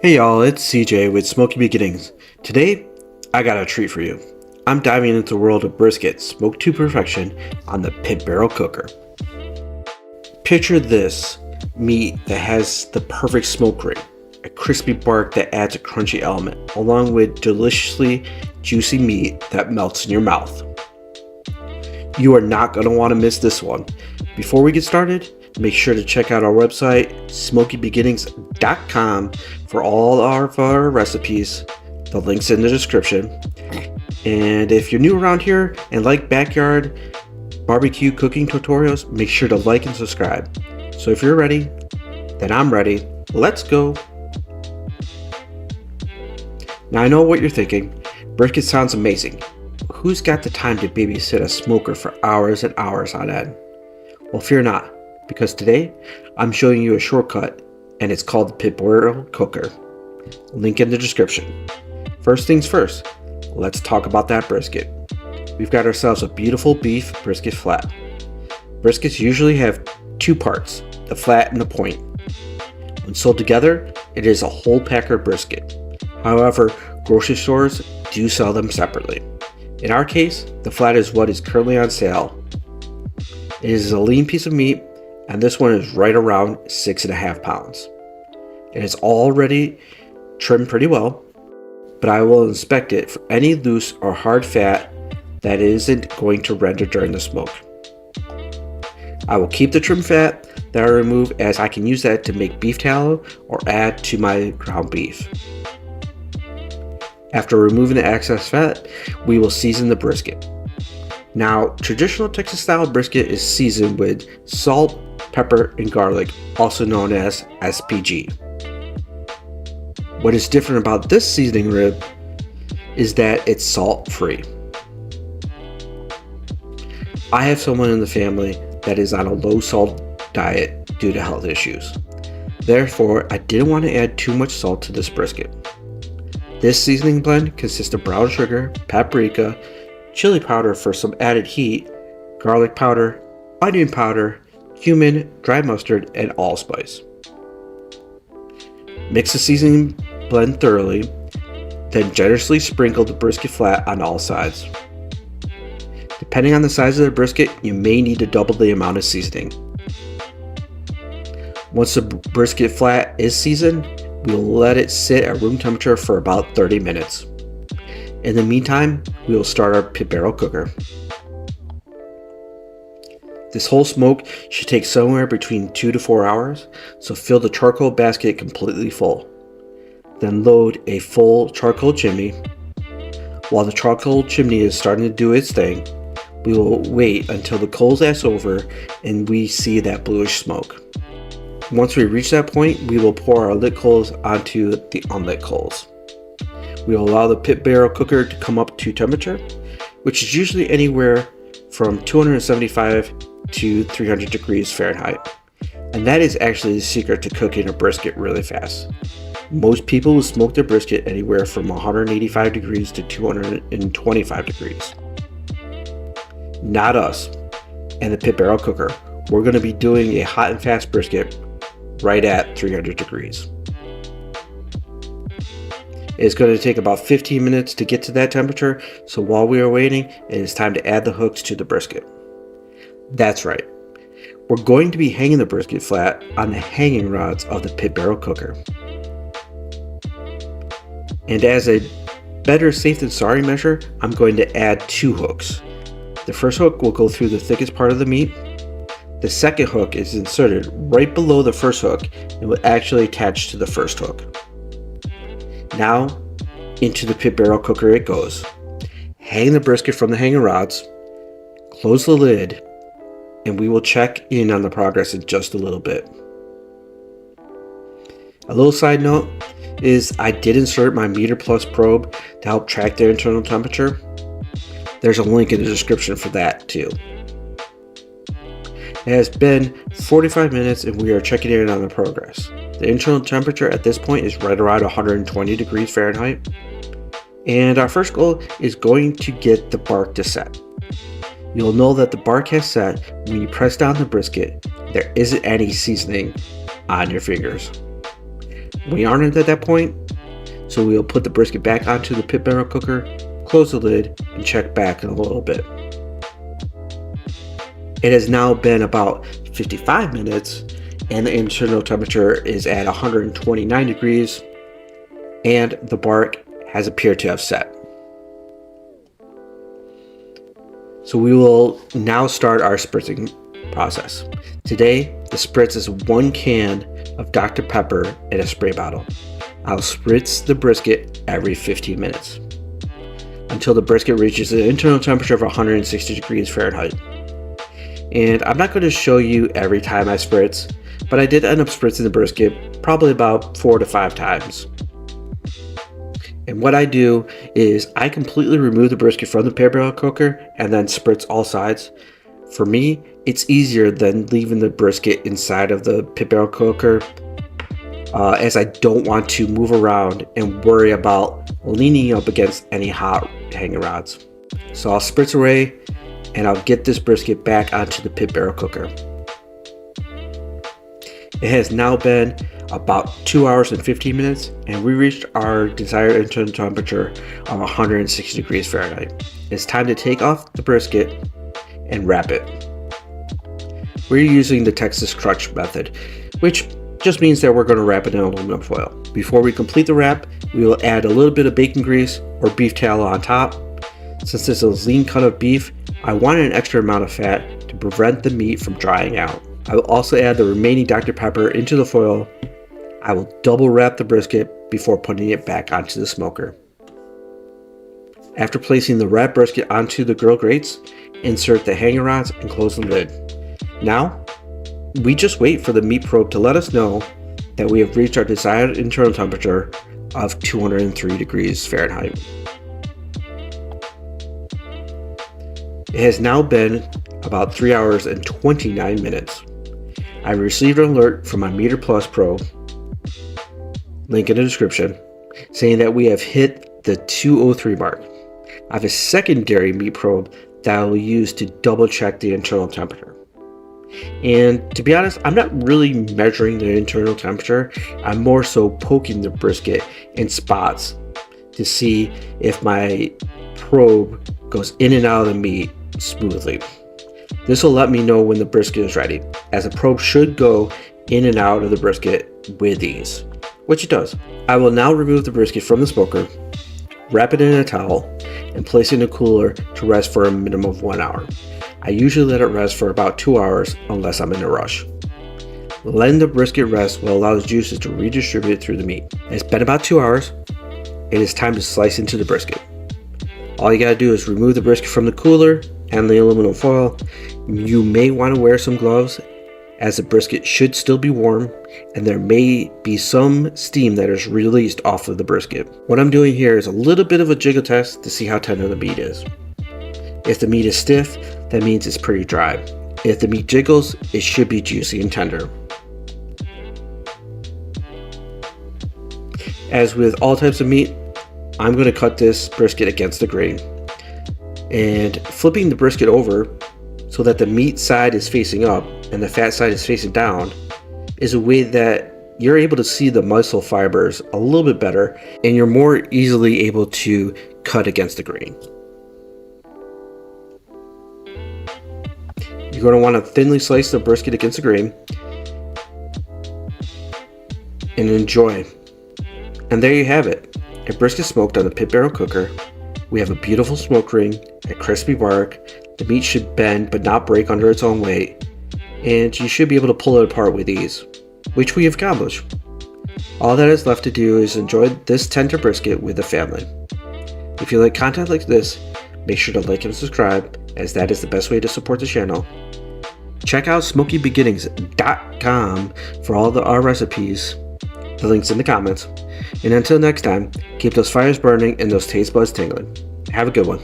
Hey y'all, it's CJ with Smoky Beginnings. Today, I got a treat for you. I'm diving into the world of brisket, smoked to perfection on the pit barrel cooker. Picture this meat that has the perfect smoke ring, a crispy bark that adds a crunchy element, along with deliciously juicy meat that melts in your mouth. You are not going to want to miss this one. Before we get started, make sure to check out our website, smokybeginnings.com, for all of our recipes. The link's in the description. And if you're new around here and like backyard barbecue cooking tutorials, make sure to like and subscribe. So if you're ready, then I'm ready. Let's go. Now I know what you're thinking. Brisket sounds amazing. Who's got the time to babysit a smoker for hours and hours on end? Well, fear not, because today I'm showing you a shortcut, and it's called the pit barrel cooker. Link in the description. First things first, let's talk about that brisket. We've got ourselves a beautiful beef brisket flat. Briskets usually have two parts, the flat and the point. When sold together, it is a whole packer brisket. However, grocery stores do sell them separately. In our case, the flat is what is currently on sale. It is a lean piece of meat, and this one is right around 6.5 pounds. It is already trimmed pretty well, but I will inspect it for any loose or hard fat that isn't going to render during the smoke. I will keep the trim fat that I remove, as I can use that to make beef tallow or add to my ground beef. After removing the excess fat, we will season the brisket. Now, traditional Texas style brisket is seasoned with salt, pepper, and garlic, also known as SPG. What is different about this seasoning rib is that it's salt free. I have someone in the family that is on a low salt diet due to health issues. Therefore, I didn't want to add too much salt to this brisket. This seasoning blend consists of brown sugar, paprika, chili powder for some added heat, garlic powder, onion powder, cumin, dry mustard, and allspice. Mix the seasoning blend thoroughly, then generously sprinkle the brisket flat on all sides. Depending on the size of the brisket, you may need to double the amount of seasoning. Once the brisket flat is seasoned, we will let it sit at room temperature for about 30 minutes. In the meantime, we will start our pit barrel cooker. This whole smoke should take somewhere between 2 to 4 hours, so fill the charcoal basket completely full. Then load a full charcoal chimney. While the charcoal chimney is starting to do its thing, we will wait until the coals ash over and we see that bluish smoke. Once we reach that point, we will pour our lit coals onto the unlit coals. We will allow the pit barrel cooker to come up to temperature, which is usually anywhere from 275 to 300 degrees Fahrenheit. And that is actually the secret to cooking a brisket really fast. Most people will smoke their brisket anywhere from 185 degrees to 225 degrees. Not us and the pit barrel cooker. We're going to be doing a hot and fast brisket right at 300 degrees. It's going to take about 15 minutes to get to that temperature, so while we are waiting, it is time to add the hooks to the brisket. That's right. We're going to be hanging the brisket flat on the hanging rods of the pit barrel cooker. And as a better safe than sorry measure, I'm going to add 2 hooks. The first hook will go through the thickest part of the meat. The second hook is inserted right below the first hook and will actually attach to the first hook. Now, into the pit barrel cooker it goes. Hang the brisket from the hanging rods, close the lid, and we will check in on the progress in just a little bit. A little side note is I did insert my Meter Plus probe to help track the internal temperature. There's a link in the description for that too. It has been 45 minutes and we are checking in on the progress. The internal temperature at this point is right around 120 degrees Fahrenheit. And our first goal is going to get the bark to set. You'll know that the bark has set when you press down the brisket. There isn't any seasoning on your fingers. We aren't at that point, so we'll put the brisket back onto the pit barrel cooker, close the lid, and check back in a little bit. It has now been about 55 minutes, and the internal temperature is at 129 degrees, and the bark has appeared to have set. So we will now start our spritzing process. Today, the spritz is 1 can of Dr. Pepper in a spray bottle. I'll spritz the brisket every 15 minutes until the brisket reaches an internal temperature of 160 degrees Fahrenheit. And I'm not going to show you every time I spritz, but I did end up spritzing the brisket probably about 4 to 5 times. And what I do is I completely remove the brisket from the pit barrel cooker and then spritz all sides. For me, it's easier than leaving the brisket inside of the pit barrel cooker, as I don't want to move around and worry about leaning up against any hot hanging rods. So I'll spritz away and I'll get this brisket back onto the pit barrel cooker. It has now been about 2 hours and 15 minutes, and we reached our desired internal temperature of 160 degrees Fahrenheit. It's time to take off the brisket and wrap it. We're using the Texas crunch method, which just means that we're going to wrap it in aluminum foil. Before we complete the wrap, we will add a little bit of bacon grease or beef tallow on top. Since this is a lean cut of beef, I wanted an extra amount of fat to prevent the meat from drying out. I will also add the remaining Dr. Pepper into the foil. I will double wrap the brisket before putting it back onto the smoker. After placing the wrapped brisket onto the grill grates, insert the hanger rods and close the lid. Now, we just wait for the meat probe to let us know that we have reached our desired internal temperature of 203 degrees Fahrenheit. It has now been about 3 hours and 29 minutes. I received an alert from my Meter Plus probe, link in the description, saying that we have hit the 203 mark. I have a secondary meat probe that I will use to double check the internal temperature. And to be honest, I'm not really measuring the internal temperature. I'm more so poking the brisket in spots to see if my probe goes in and out of the meat smoothly. This will let me know when the brisket is ready, as the probe should go in and out of the brisket with ease, which it does. I will now remove the brisket from the smoker, wrap it in a towel, and place it in a cooler to rest for a minimum of 1 hour. I usually let it rest for about 2 hours unless I'm in a rush. Letting the brisket rest will allow the juices to redistribute through the meat. It's been about 2 hours. It is time to slice into the brisket. All you gotta do is remove the brisket from the cooler and the aluminum foil. You may want to wear some gloves, as the brisket should still be warm and there may be some steam that is released off of the brisket. What I'm doing here is a little bit of a jiggle test to see how tender the meat is. If the meat is stiff, that means it's pretty dry. If the meat jiggles, it should be juicy and tender. As with all types of meat, I'm going to cut this brisket against the grain. And flipping the brisket over so that the meat side is facing up and the fat side is facing down is a way that you're able to see the muscle fibers a little bit better, and you're more easily able to cut against the grain. You're going to want to thinly slice the brisket against the grain and enjoy. And there you have it, a brisket smoked on the pit barrel cooker. We have a beautiful smoke ring, a crispy bark. The meat should bend but not break under its own weight, and you should be able to pull it apart with ease, which we have accomplished. All that is left to do is enjoy this tender brisket with the family. If you like content like this, make sure to like and subscribe, as that is the best way to support the channel. Check out smokybeginnings.com for all our recipes. The link's in the comments. And until next time, keep those fires burning and those taste buds tingling. Have a good one.